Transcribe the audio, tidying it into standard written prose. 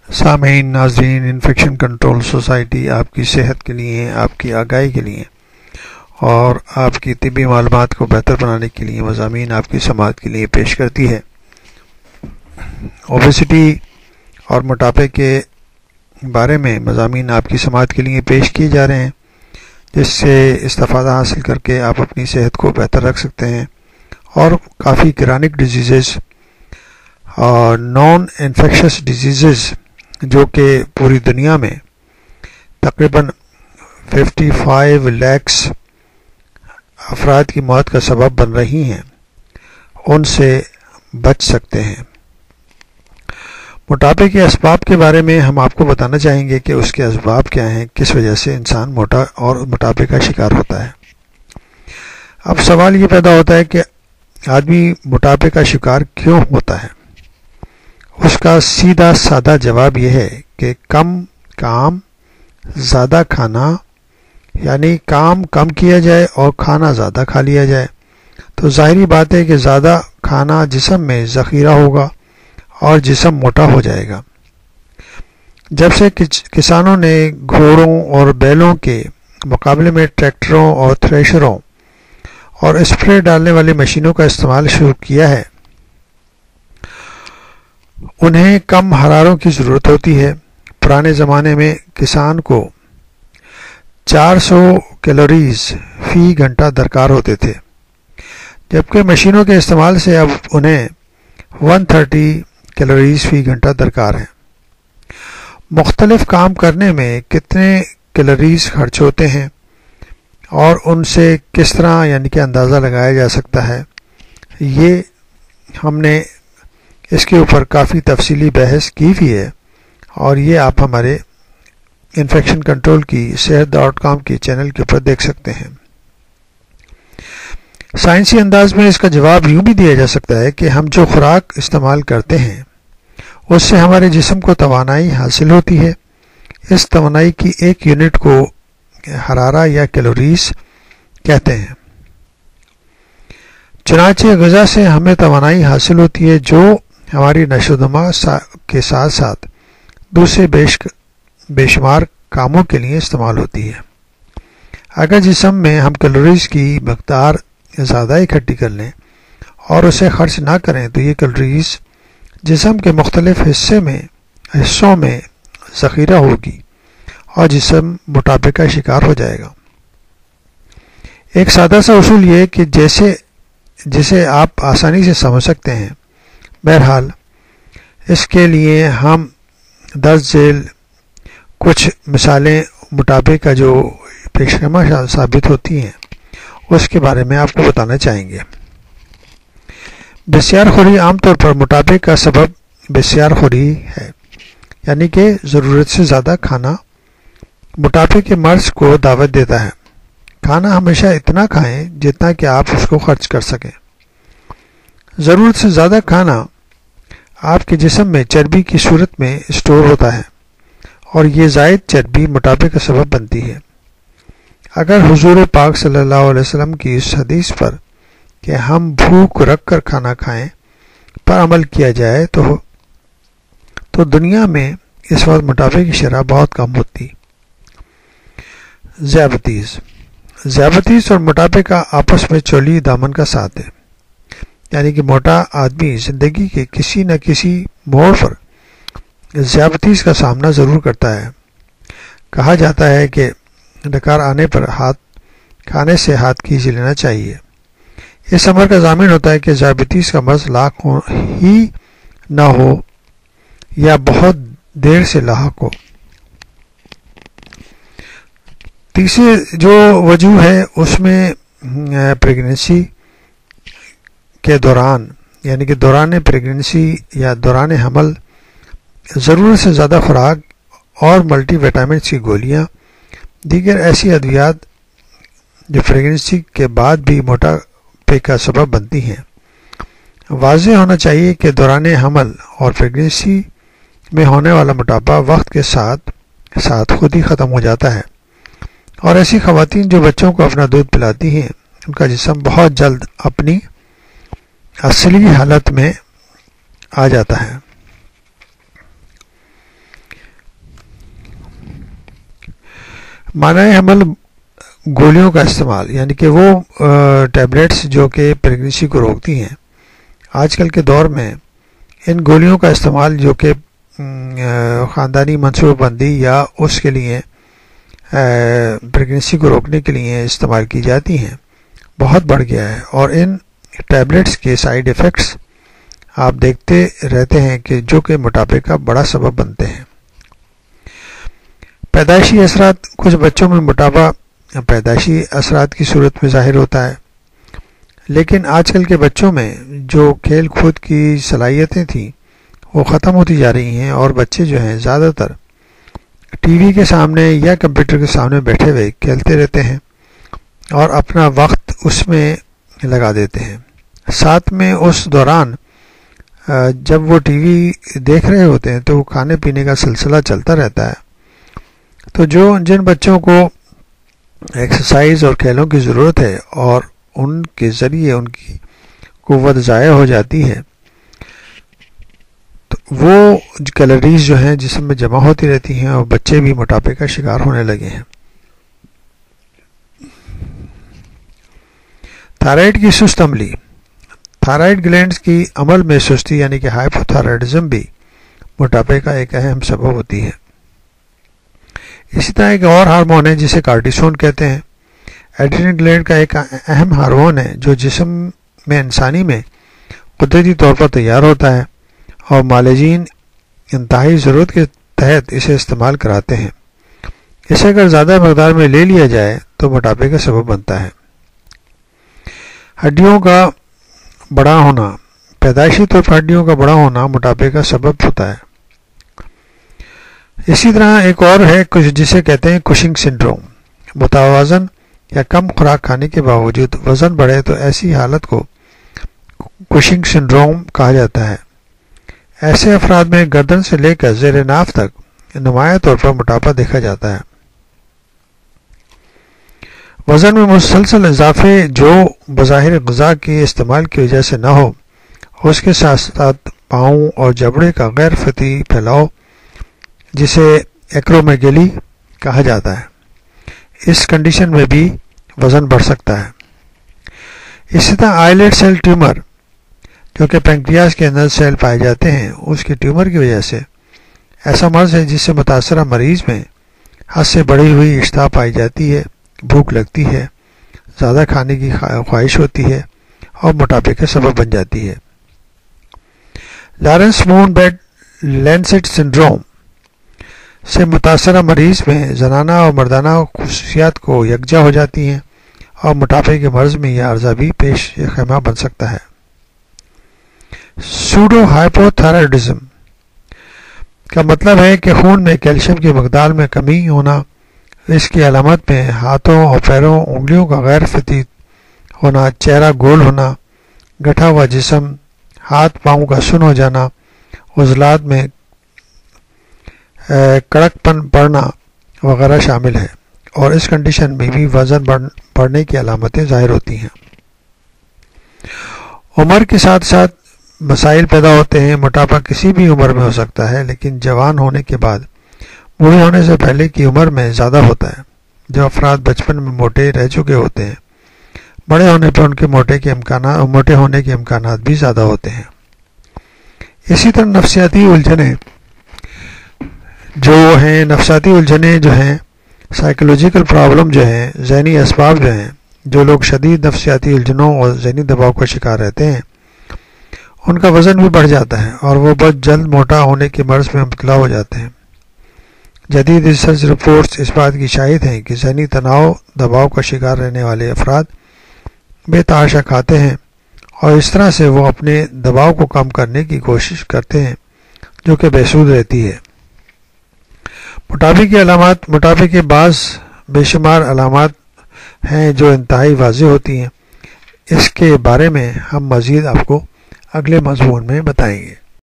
سامعین ناظرین، infection control society آپ کی صحت کے لیے، آپ کی آگاہی کے لیے اور آپ کی طبی معلومات کو بہتر بنانے کے لیے مضامین آپ کی سماعت کے لیے پیش کرتی ہے۔ اوبیسٹی اور موٹاپے کے بارے میں مضامین آپ کی سماعت کے لیے پیش کیے جا رہے ہیں، جس سے استفادہ حاصل کر کے آپ اپنی صحت کو بہتر رکھ سکتے ہیں اور کافی کرانک ڈیزیزز اور نان انفیکشس ڈیزیزز جو کہ پوری دنیا میں تقریباً 55 لاکھ افراد کی موت کا سبب بن رہی ہیں، ان سے بچ سکتے ہیں۔ موٹاپے کے اسباب کے بارے میں ہم آپ کو بتانا چاہیں گے کہ اس کے اسباب کیا ہیں، کس وجہ سے انسان موٹا اور موٹاپے کا شکار ہوتا ہے۔ اب سوال یہ پیدا ہوتا ہے کہ آدمی موٹاپے کا شکار کیوں ہوتا ہے؟ اس کا سیدھا سادہ جواب یہ ہے کہ کم کام زیادہ کھانا، یعنی کام کم کیا جائے اور کھانا زیادہ کھا لیا جائے تو ظاہری بات ہے کہ زیادہ کھانا جسم میں ذخیرہ ہوگا اور جسم موٹا ہو جائے گا۔ جب سے کسانوں نے گھوڑوں اور بیلوں کے مقابلے میں ٹریکٹروں اور تھریشروں اور اسپرے ڈالنے والی مشینوں کا استعمال شروع کیا ہے، انہیں کم حراروں کی ضرورت ہوتی ہے۔ پرانے زمانے میں کسان کو 400 کیلوریز فی گھنٹہ درکار ہوتے تھے، جبکہ مشینوں کے استعمال سے اب انہیں 130 کیلوریز فی گھنٹہ درکار ہیں۔ مختلف کام کرنے میں کتنے کیلوریز خرچ ہوتے ہیں اور ان سے کس طرح یعنی کہ اندازہ لگایا جا سکتا ہے، یہ ہم نے اس کے اوپر کافی تفصیلی بحث کی ہوئی ہے اور یہ آپ ہمارے انفیکشن کنٹرول کی صحت.com کی چینل کے اوپر دیکھ سکتے ہیں۔ سائنسی انداز میں اس کا جواب یوں بھی دیا جا سکتا ہے کہ ہم جو خوراک استعمال کرتے ہیں اس سے ہمارے جسم کو توانائی حاصل ہوتی ہے۔ اس توانائی کی ایک یونٹ کو حرارہ یا کیلوریز کہتے ہیں۔ چنانچہ غذا سے ہمیں توانائی حاصل ہوتی ہے جو ہماری نشو و نما کے ساتھ ساتھ دوسرے بے شمار کاموں کے لیے استعمال ہوتی ہے۔ اگر جسم میں ہم کیلوریز کی مقدار زیادہ اکٹھی کر لیں اور اسے خرچ نہ کریں تو یہ کیلوریز جسم کے مختلف حصوں میں ذخیرہ ہوگی اور جسم موٹاپے کا شکار ہو جائے گا۔ ایک سادہ سا اصول یہ کہ جسے آپ آسانی سے سمجھ سکتے ہیں۔ بہرحال اس کے لیے ہم درج ذیل کچھ مثالیں موٹاپے کا جو پیشگامہ ثابت ہوتی ہیں اس کے بارے میں آپ کو بتانا چاہیں گے۔ بسیار خوری عام طور پر موٹاپے کا سبب بسیار خوری ہے، یعنی کہ ضرورت سے زیادہ کھانا موٹاپے کے مرض کو دعوت دیتا ہے۔ کھانا ہمیشہ اتنا کھائیں جتنا کہ آپ اس کو خرچ کر سکیں۔ ضرورت سے زیادہ کھانا آپ کے جسم میں چربی کی صورت میں اسٹور ہوتا ہے اور یہ زائد چربی موٹاپے کا سبب بنتی ہے۔ اگر حضور پاک صلی اللہ علیہ وسلم کی اس حدیث پر کہ ہم بھوک رکھ کر کھانا کھائیں پر عمل کیا جائے تو دنیا میں اس وقت موٹاپے کی شرح بہت کم ہوتی۔ ذیابطیس اور موٹاپے کا آپس میں چولی دامن کا ساتھ ہے، یعنی کہ موٹا آدمی زندگی کے کسی نہ کسی موڑ پر ذیابطیس کا سامنا ضرور کرتا ہے۔ کہا جاتا ہے کہ ڈکار آنے پر کھانے سے ہاتھ کھینچ لینا چاہیے۔ اس امر کا ضامن ہوتا ہے کہ ذیابطیس کا مرض لاحق ہی نہ ہو یا بہت دیر سے لاحق ہو۔ تیسری جو وجہ ہے اس میں پریگننسی کے دوران یعنی کہ دوران پریگننسی یا دوران حمل ضرورت سے زیادہ خوراک اور ملٹی وٹامنس کی گولیاں، دیگر ایسی ادویات جو پریگننسی کے بعد بھی موٹاپے کا سبب بنتی ہیں۔ واضح ہونا چاہیے کہ دوران حمل اور پریگننسی میں ہونے والا موٹاپا وقت کے ساتھ ساتھ خود ہی ختم ہو جاتا ہے، اور ایسی خواتین جو بچوں کو اپنا دودھ پلاتی ہیں ان کا جسم بہت جلد اپنی اصلی حالت میں آ جاتا ہے۔ مانع حمل گولیوں کا استعمال، یعنی کہ وہ ٹیبلیٹس جو کہ پریگنیسی کو روکتی ہیں، آج کل کے دور میں ان گولیوں کا استعمال جو کہ خاندانی منصوبہ بندی یا اس کے لیے پریگنیسی کو روکنے کے لیے استعمال کی جاتی ہیں، بہت بڑھ گیا ہے، اور ان ٹیبلیٹس کے سائیڈ ایفیکٹس آپ دیکھتے رہتے ہیں کہ جو کہ موٹاپے کا بڑا سبب بنتے ہیں۔ پیدائشی اثرات، کچھ بچوں میں موٹاپا پیدائشی اثرات کی صورت میں ظاہر ہوتا ہے، لیکن آج کل کے بچوں میں جو کھیل کود کی صلاحیتیں تھیں وہ ختم ہوتی جا رہی ہیں، اور بچے جو ہیں زیادہ تر ٹی وی کے سامنے یا کمپیوٹر کے سامنے بیٹھے ہوئے کھیلتے رہتے ہیں اور اپنا وقت اس میں لگا دیتے ہیں۔ ساتھ میں اس دوران جب وہ ٹی وی دیکھ رہے ہوتے ہیں تو وہ کھانے پینے کا سلسلہ چلتا رہتا ہے، تو جن بچوں کو ایکسرسائز اور کھیلوں کی ضرورت ہے اور ان کے ذریعے ان کی قوت ضائع ہو جاتی ہے، تو وہ کیلوریز جو ہیں جسم میں جمع ہوتی رہتی ہیں اور بچے بھی موٹاپے کا شکار ہونے لگے ہیں۔ تھائرائیڈ کی سست عملی، تھائرائیڈ گلینڈز کی عمل میں سستی یعنی کہ ہائپوتھائرائڈزم بھی موٹاپے کا ایک اہم سبب ہوتی ہے۔ اسی طرح ایک اور ہارمون ہے جسے کارٹیسول کہتے ہیں، ایڈرینل گلینڈ کا ایک اہم ہارمون ہے جو جسم میں انسانی میں قدرتی طور پر تیار ہوتا ہے، اور معالجین انتہائی ضرورت کے تحت اسے استعمال کراتے ہیں۔ اسے اگر زیادہ مقدار میں لے لیا جائے تو موٹاپے کا سبب بنتا ہے۔ ہڈیوں کا بڑا ہونا، پیدائشی طور پر ہڈیوں کا بڑا ہونا موٹاپے کا سبب ہوتا ہے۔ اسی طرح ایک اور ہے جسے کہتے ہیں کشنگ سنڈروم، متوازن یا کم خوراک کھانے کے باوجود وزن بڑھے تو ایسی حالت کو کشنگ سنڈروم کہا جاتا ہے۔ ایسے افراد میں گردن سے لے کر زیر ناف تک نمایاں طور پر موٹاپا دیکھا جاتا ہے۔ وزن میں مسلسل اضافے جو بظاہر غذا کے استعمال کی وجہ سے نہ ہو، اس کے ساتھ ساتھ پاؤں اور جبڑے کا غیر فطری پھیلاؤ جسے ایکرومیگلی کہا جاتا ہے، اس کنڈیشن میں بھی وزن بڑھ سکتا ہے۔ اسی طرح آئیلٹ سیل ٹیومر جو کہ پینکریاس کے اندر سیل پائے جاتے ہیں، اس کے ٹیومر کی وجہ سے ایسا مرض ہے جس سے متاثرہ مریض میں حد سے بڑھی ہوئی اشتہا پائی جاتی ہے، بھوک لگتی ہے، زیادہ کھانے کی خواہش ہوتی ہے اور موٹاپے کا سبب بن جاتی ہے۔ لارنس مون بیڈ لینسٹ سنڈروم سے متاثرہ مریض میں زنانہ اور مردانہ خصوصیات کو یکجا ہو جاتی ہیں، اور موٹاپے کے مرض میں یہ عرضہ بھی پیش خیمہ بن سکتا ہے۔ سوڈو ہائپوتھائرائڈزم کا مطلب ہے کہ خون میں کیلشیم کی مقدار میں کمی ہونا۔ اس کی علامت میں ہاتھوں اور پیروں انگلیوں کا غیر فطری ہونا، چہرہ گول ہونا، گٹھا ہوا جسم، ہاتھ پاؤں کا سن ہو جانا، عضلات میں کڑک پن پڑنا وغیرہ شامل ہے، اور اس کنڈیشن میں بھی وزن بڑھنے کی علامتیں ظاہر ہوتی ہیں۔ عمر کے ساتھ ساتھ مسائل پیدا ہوتے ہیں۔ موٹاپا کسی بھی عمر میں ہو سکتا ہے، لیکن جوان ہونے کے بعد بوڑھے ہونے سے پہلے کی عمر میں زیادہ ہوتا ہے۔ جو افراد بچپن میں موٹے رہ چکے ہوتے ہیں، بڑے ہونے پر ان کے موٹے ہونے کے امکانات بھی زیادہ ہوتے ہیں۔ اسی طرح نفسیاتی الجھنیں جو ہیں سائیکولوجیکل پرابلم جو ہیں، ذہنی اسباب جو ہیں، جو لوگ شدید نفسیاتی الجھنوں اور ذہنی دباؤ کا شکار رہتے ہیں، ان کا وزن بھی بڑھ جاتا ہے اور وہ بہت جلد موٹا ہونے کے مرض میں مبتلا ہو جاتے ہیں۔ جدید ریسرچ رپورٹس اس بات کی شاہد ہیں کہ ذہنی تناؤ دباؤ کا شکار رہنے والے افراد بے تحاشا کھاتے ہیں، اور اس طرح سے وہ اپنے دباؤ کو کم کرنے کی کوشش کرتے ہیں، جو کہ بے سود رہتی ہے۔ موٹاپے کے بعض بے شمار علامات ہیں جو انتہائی واضح ہوتی ہیں۔ اس کے بارے میں ہم مزید آپ کو اگلے مضمون میں بتائیں گے۔